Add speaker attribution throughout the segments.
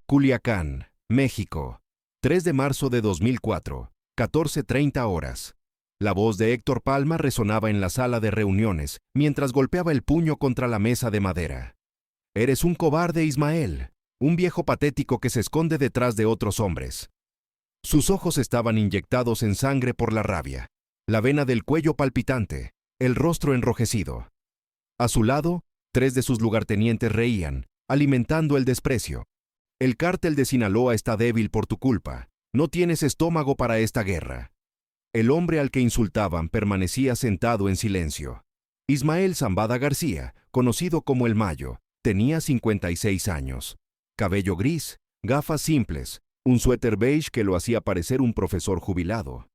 Speaker 1: Culiacán, México. 3 de marzo de 2004, 14:30 horas. La voz de Héctor Palma resonaba en la sala de reuniones mientras golpeaba el puño contra la mesa de madera. Eres un cobarde, Ismael, un viejo patético que se esconde detrás de otros hombres. Sus ojos estaban inyectados en sangre por la rabia, la vena del cuello palpitante, el rostro enrojecido. A su lado, 3 de sus lugartenientes reían, alimentando el desprecio. El cártel de Sinaloa está débil por tu culpa. No tienes estómago para esta guerra. El hombre al que insultaban permanecía sentado en silencio. Ismael Zambada García, conocido como El Mayo, tenía 56 años. Cabello gris, gafas simples, un suéter beige que lo hacía parecer un profesor jubilado.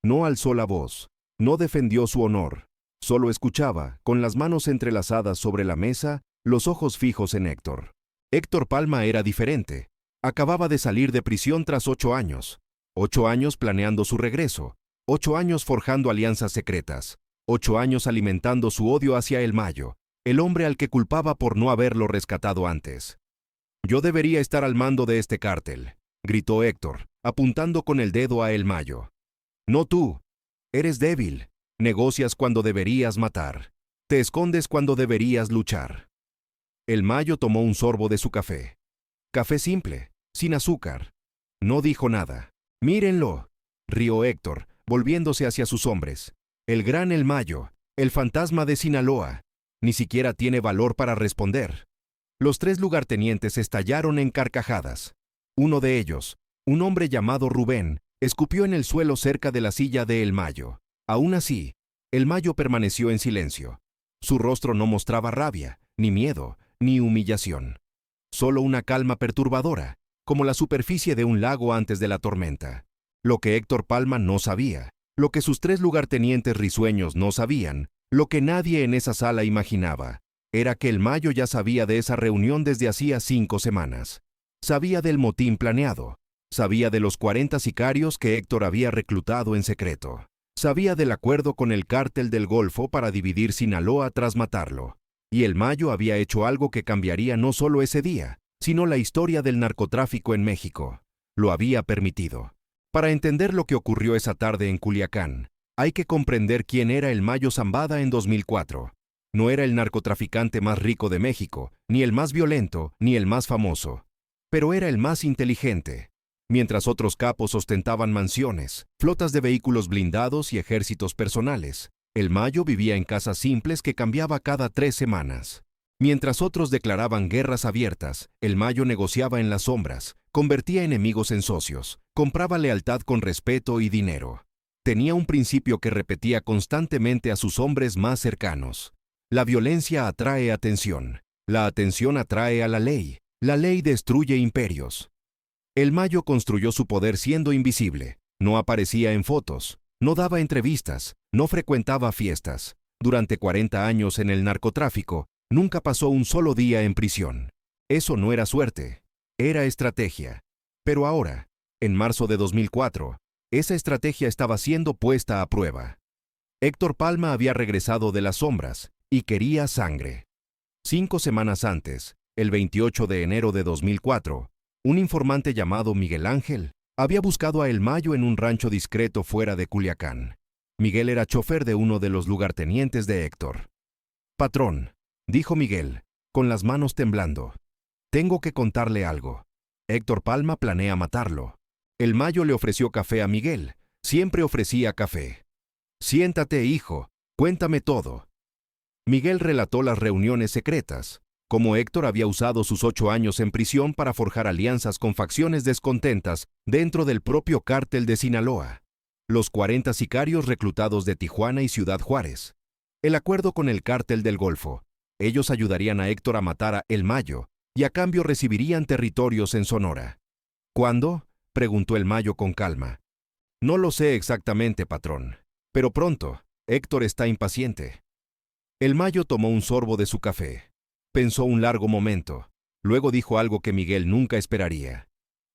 Speaker 1: No alzó la voz, no defendió su honor, solo escuchaba, con las manos entrelazadas sobre la mesa, los ojos fijos en Héctor. Héctor Palma era diferente. Acababa de salir de prisión tras 8 años. 8 años planeando su regreso. 8 años forjando alianzas secretas. 8 años alimentando su odio hacia El Mayo, el hombre al que culpaba por no haberlo rescatado antes. Yo debería estar al mando de este cártel, gritó Héctor, apuntando con el dedo a El Mayo. No tú. Eres débil. Negocias cuando deberías matar. Te escondes cuando deberías luchar. El Mayo tomó un sorbo de su café. Café simple, sin azúcar. No dijo nada. Mírenlo, rió Héctor, volviéndose hacia sus hombres. El gran El Mayo, el fantasma de Sinaloa, ni siquiera tiene valor para responder. Los 3 lugartenientes estallaron en carcajadas. Uno de ellos, un hombre llamado Rubén, escupió en el suelo cerca de la silla de El Mayo. Aún así, El Mayo permaneció en silencio. Su rostro no mostraba rabia, ni miedo, ni humillación. Solo una calma perturbadora, como la superficie de un lago antes de la tormenta. Lo que Héctor Palma no sabía, lo que sus 3 lugartenientes risueños no sabían, lo que nadie en esa sala imaginaba, era que El Mayo ya sabía de esa reunión desde hacía 5 semanas. Sabía del motín planeado, sabía de los 40 sicarios que Héctor había reclutado en secreto. Sabía del acuerdo con el cártel del Golfo para dividir Sinaloa tras matarlo. Y El Mayo había hecho algo que cambiaría no solo ese día, sino la historia del narcotráfico en México. Lo había permitido. Para entender lo que ocurrió esa tarde en Culiacán, hay que comprender quién era El Mayo Zambada en 2004. No era el narcotraficante más rico de México, ni el más violento, ni el más famoso. Pero era el más inteligente. Mientras otros capos ostentaban mansiones, flotas de vehículos blindados y ejércitos personales, El Mayo vivía en casas simples que cambiaba cada 3 semanas. Mientras otros declaraban guerras abiertas, El Mayo negociaba en las sombras, convertía enemigos en socios, compraba lealtad con respeto y dinero. Tenía un principio que repetía constantemente a sus hombres más cercanos. La violencia atrae atención. La atención atrae a la ley destruye imperios. El Mayo construyó su poder siendo invisible. No aparecía en fotos, no daba entrevistas, no frecuentaba fiestas. Durante 40 años en el narcotráfico, nunca pasó un solo día en prisión. Eso no era suerte, era estrategia. Pero ahora, en marzo de 2004, esa estrategia estaba siendo puesta a prueba. Héctor Palma había regresado de las sombras y quería sangre. 5 semanas antes, el 28 de enero de 2004, un informante llamado Miguel Ángel había buscado a El Mayo en un rancho discreto fuera de Culiacán. Miguel era chofer de uno de los lugartenientes de Héctor. «Patrón», dijo Miguel, con las manos temblando, «tengo que contarle algo. Héctor Palma planea matarlo». El Mayo le ofreció café a Miguel. Siempre ofrecía café. «Siéntate, hijo, cuéntame todo». Miguel relató las reuniones secretas, cómo Héctor había usado sus 8 años en prisión para forjar alianzas con facciones descontentas dentro del propio cártel de Sinaloa. Los 40 sicarios reclutados de Tijuana y Ciudad Juárez. El acuerdo con el cártel del Golfo. Ellos ayudarían a Héctor a matar a El Mayo y a cambio recibirían territorios en Sonora. ¿Cuándo?, preguntó El Mayo con calma. «No lo sé exactamente, patrón, pero pronto. Héctor está impaciente». El Mayo tomó un sorbo de su café. Pensó un largo momento. Luego dijo algo que Miguel nunca esperaría.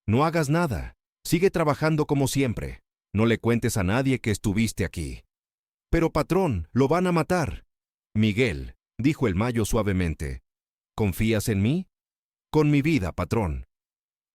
Speaker 1: «No hagas nada. Sigue trabajando como siempre. No le cuentes a nadie que estuviste aquí». «Pero patrón, lo van a matar». «Miguel», dijo El Mayo suavemente, «¿confías en mí?» «Con mi vida, patrón».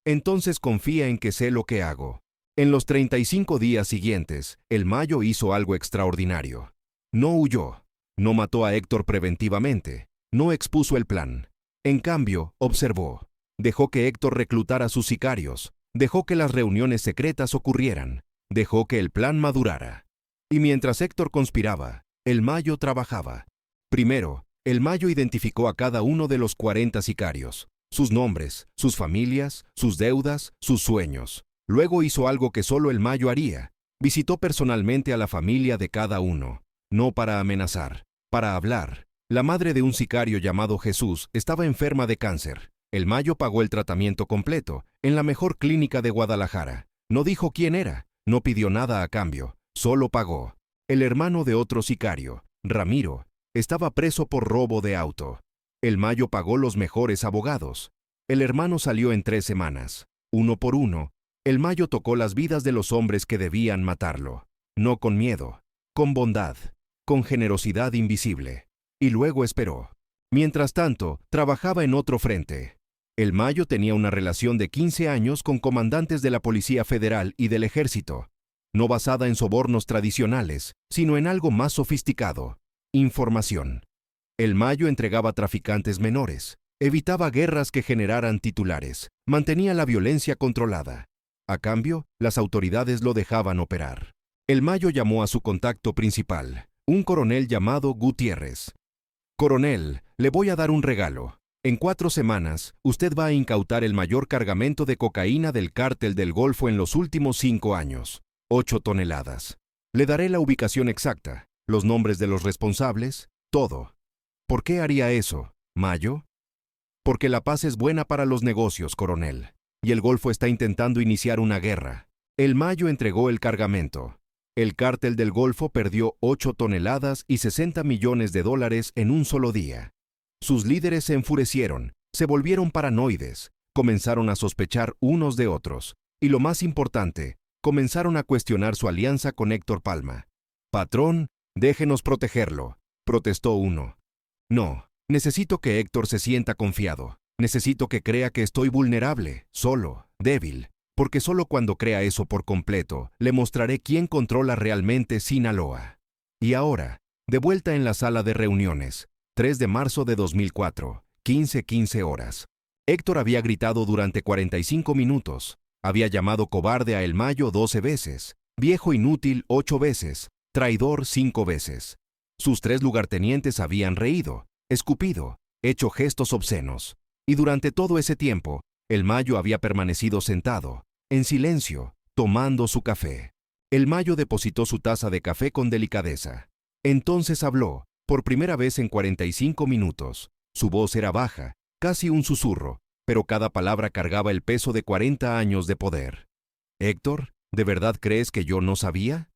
Speaker 1: Entonces confía en que sé lo que hago. En los 35 días siguientes, el Mayo hizo algo extraordinario. No huyó, no mató a Héctor preventivamente, no expuso el plan. En cambio, observó. Dejó que Héctor reclutara a sus sicarios, dejó que las reuniones secretas ocurrieran, dejó que el plan madurara. Y mientras Héctor conspiraba, el Mayo trabajaba. Primero, el Mayo identificó a cada uno de los 40 sicarios, sus nombres, sus familias, sus deudas, sus sueños. Luego hizo algo que solo el Mayo haría. Visitó personalmente a la familia de cada uno, no para amenazar, para hablar. La madre de un sicario llamado Jesús estaba enferma de cáncer. El Mayo pagó el tratamiento completo, en la mejor clínica de Guadalajara. No dijo quién era, no pidió nada a cambio, solo pagó. El hermano de otro sicario, Ramiro, estaba preso por robo de auto. El Mayo pagó los mejores abogados. El hermano salió en 3 semanas. Uno por uno, el Mayo tocó las vidas de los hombres que debían matarlo. No con miedo, con bondad, con generosidad invisible. Y luego esperó. Mientras tanto, trabajaba en otro frente. El Mayo tenía una relación de 15 años con comandantes de la Policía Federal y del Ejército, no basada en sobornos tradicionales, sino en algo más sofisticado: información. El Mayo entregaba traficantes menores, evitaba guerras que generaran titulares, mantenía la violencia controlada. A cambio, las autoridades lo dejaban operar. El Mayo llamó a su contacto principal, un coronel llamado Gutiérrez. «Coronel, le voy a dar un regalo. En 4 semanas, usted va a incautar el mayor cargamento de cocaína del cártel del Golfo en los últimos 5 años, 8 toneladas. Le daré la ubicación exacta, los nombres de los responsables, todo». ¿Por qué haría eso, Mayo? Porque la paz es buena para los negocios, coronel, y el Golfo está intentando iniciar una guerra. El Mayo entregó el cargamento. El cártel del Golfo perdió 8 toneladas y 60 millones de dólares en un solo día. Sus líderes se enfurecieron, se volvieron paranoides, comenzaron a sospechar unos de otros, y lo más importante, comenzaron a cuestionar su alianza con Héctor Palma. «Patrón, déjenos protegerlo», protestó uno. «No, necesito que Héctor se sienta confiado. Necesito que crea que estoy vulnerable, solo, débil, porque solo cuando crea eso por completo, le mostraré quién controla realmente Sinaloa». Y ahora, de vuelta en la sala de reuniones, 3 de marzo de 2004, 15:15 horas. Héctor había gritado durante 45 minutos, había llamado cobarde a El Mayo 12 veces, viejo inútil 8 veces, traidor 5 veces. Sus 3 lugartenientes habían reído, escupido, hecho gestos obscenos. Y durante todo ese tiempo, El Mayo había permanecido sentado, en silencio, tomando su café. El Mayo depositó su taza de café con delicadeza. Entonces habló, por primera vez en 45 minutos. Su voz era baja, casi un susurro, pero cada palabra cargaba el peso de 40 años de poder. «Héctor, ¿de verdad crees que yo no sabía?»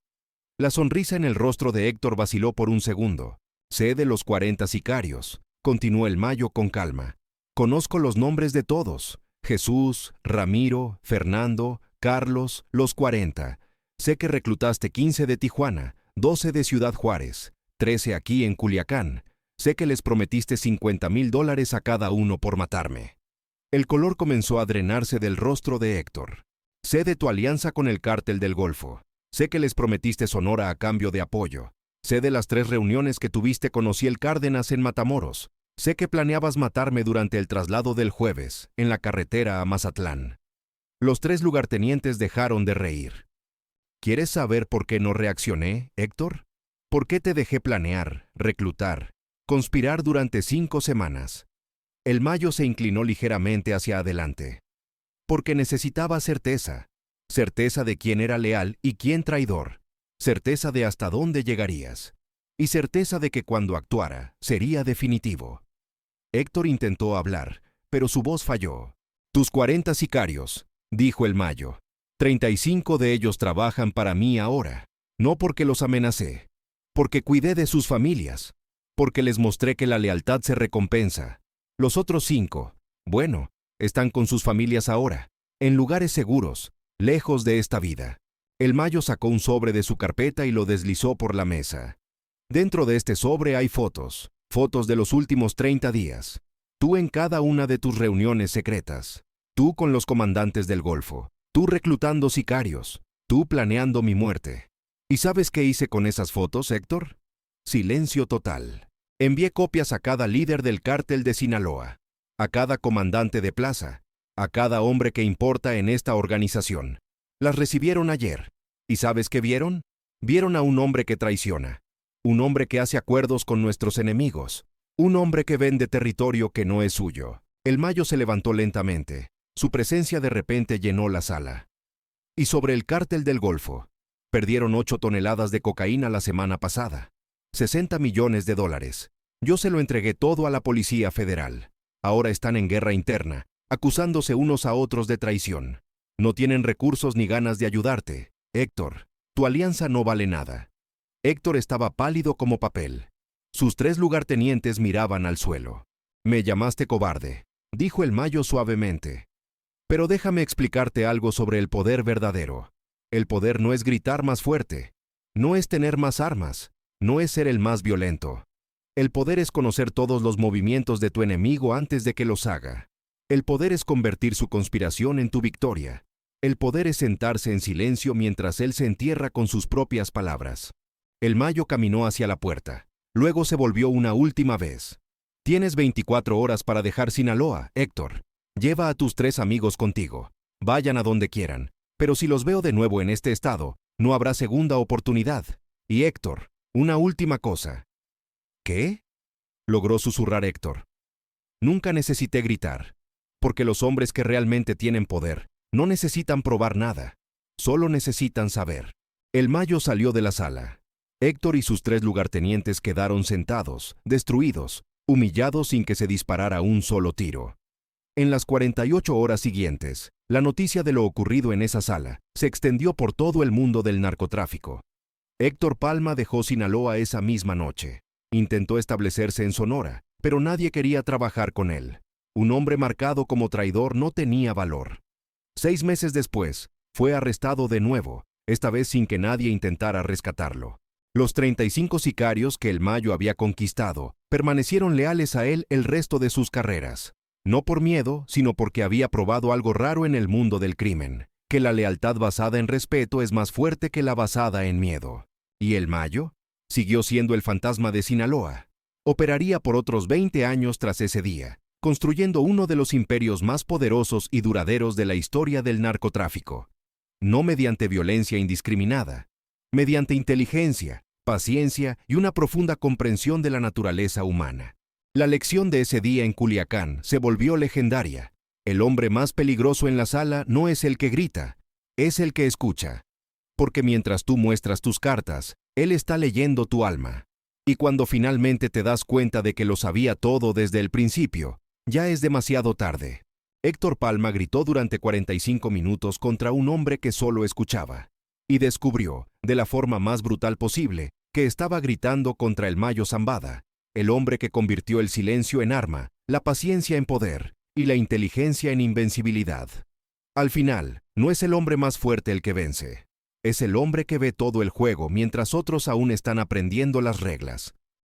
Speaker 1: La sonrisa en el rostro de Héctor vaciló por un segundo. «Sé de los 40 sicarios», continuó el Mayo con calma. «Conozco los nombres de todos: Jesús, Ramiro, Fernando, Carlos, los 40. Sé que reclutaste 15 de Tijuana, 12 de Ciudad Juárez, 13 aquí en Culiacán. Sé que les prometiste $50,000 a cada uno por matarme». El color comenzó a drenarse del rostro de Héctor. «Sé de tu alianza con el cártel del Golfo. Sé que les prometiste Sonora a cambio de apoyo. Sé de las 3 reuniones que tuviste con Ociel Cárdenas en Matamoros. Sé que planeabas matarme durante el traslado del jueves, en la carretera a Mazatlán». Los 3 lugartenientes dejaron de reír. «¿Quieres saber por qué no reaccioné, Héctor? ¿Por qué te dejé planear, reclutar, conspirar durante 5 semanas?» El Mayo se inclinó ligeramente hacia adelante. «Porque necesitaba certeza. Certeza de quién era leal y quién traidor. Certeza de hasta dónde llegarías. Y certeza de que cuando actuara, sería definitivo». Héctor intentó hablar, pero su voz falló. «Tus 40 sicarios», dijo el Mayo. «35 de ellos trabajan para mí ahora. No porque los amenacé, porque cuidé de sus familias, porque les mostré que la lealtad se recompensa. Los otros 5, bueno, están con sus familias ahora, en lugares seguros, lejos de esta vida». El Mayo sacó un sobre de su carpeta y lo deslizó por la mesa. Dentro de este sobre hay fotos, fotos de los últimos 30 días. Tú en cada una de tus reuniones secretas. Tú con los comandantes del Golfo, tú reclutando sicarios, tú planeando mi muerte. ¿Y sabes qué hice con esas fotos, Héctor? Silencio total. Envié copias a cada líder del cártel de Sinaloa, a cada comandante de plaza, a cada hombre que importa en esta organización. Las recibieron ayer. ¿Y sabes qué vieron? Vieron a un hombre que traiciona, un hombre que hace acuerdos con nuestros enemigos, un hombre que vende territorio que no es suyo. El Mayo se levantó lentamente. Su presencia de repente llenó la sala. Y sobre el cártel del Golfo, perdieron 8 toneladas de cocaína la semana pasada. 60 millones de dólares. Yo se lo entregué todo a la Policía Federal. Ahora están en guerra interna, acusándose unos a otros de traición. No tienen recursos ni ganas de ayudarte. Héctor, tu alianza no vale nada. Héctor estaba pálido como papel. Sus 3 lugartenientes miraban al suelo. Me llamaste cobarde, dijo el Mayo suavemente. Pero déjame explicarte algo sobre el poder verdadero. El poder no es gritar más fuerte, no es tener más armas, no es ser el más violento. El poder es conocer todos los movimientos de tu enemigo antes de que los haga. El poder es convertir su conspiración en tu victoria. El poder es sentarse en silencio mientras él se entierra con sus propias palabras. El Mayo caminó hacia la puerta. Luego se volvió una última vez. Tienes 24 horas para dejar Sinaloa, Héctor. Lleva a tus 3 amigos contigo. Vayan a donde quieran. Pero si los veo de nuevo en este estado, no habrá segunda oportunidad. Y Héctor, una última cosa. ¿Qué? Logró susurrar Héctor. Nunca necesité gritar. Porque los hombres que realmente tienen poder no necesitan probar nada. Solo necesitan saber. El Mayo salió de la sala. Héctor y sus 3 lugartenientes quedaron sentados, destruidos, humillados sin que se disparara un solo tiro. En las 48 horas siguientes, la noticia de lo ocurrido en esa sala se extendió por todo el mundo del narcotráfico. Héctor Palma dejó Sinaloa esa misma noche. Intentó establecerse en Sonora, pero nadie quería trabajar con él. Un hombre marcado como traidor no tenía valor. 6 meses después, fue arrestado de nuevo, esta vez sin que nadie intentara rescatarlo. Los 35 sicarios que el Mayo había conquistado permanecieron leales a él el resto de sus carreras. No por miedo, sino porque había probado algo raro en el mundo del crimen, que la lealtad basada en respeto es más fuerte que la basada en miedo. ¿Y el Mayo? Siguió siendo el fantasma de Sinaloa. Operaría por otros 20 años tras ese día, construyendo uno de los imperios más poderosos y duraderos de la historia del narcotráfico. No mediante violencia indiscriminada, mediante inteligencia, paciencia y una profunda comprensión de la naturaleza humana. La lección de ese día en Culiacán se volvió legendaria. El hombre más peligroso en la sala no es el que grita, es el que escucha. Porque mientras tú muestras tus cartas, él está leyendo tu alma. Y cuando finalmente te das cuenta de que lo sabía todo desde el principio, ya es demasiado tarde. Héctor Palma gritó durante 45 minutos contra un hombre que solo escuchaba. Y descubrió, de la forma más brutal posible, que estaba gritando contra el Mayo Zambada, el hombre que convirtió el silencio en arma, la paciencia en poder y la inteligencia en invencibilidad. Al final, no es el hombre más fuerte el que vence. Es el hombre que ve todo el juego mientras otros aún están aprendiendo las reglas.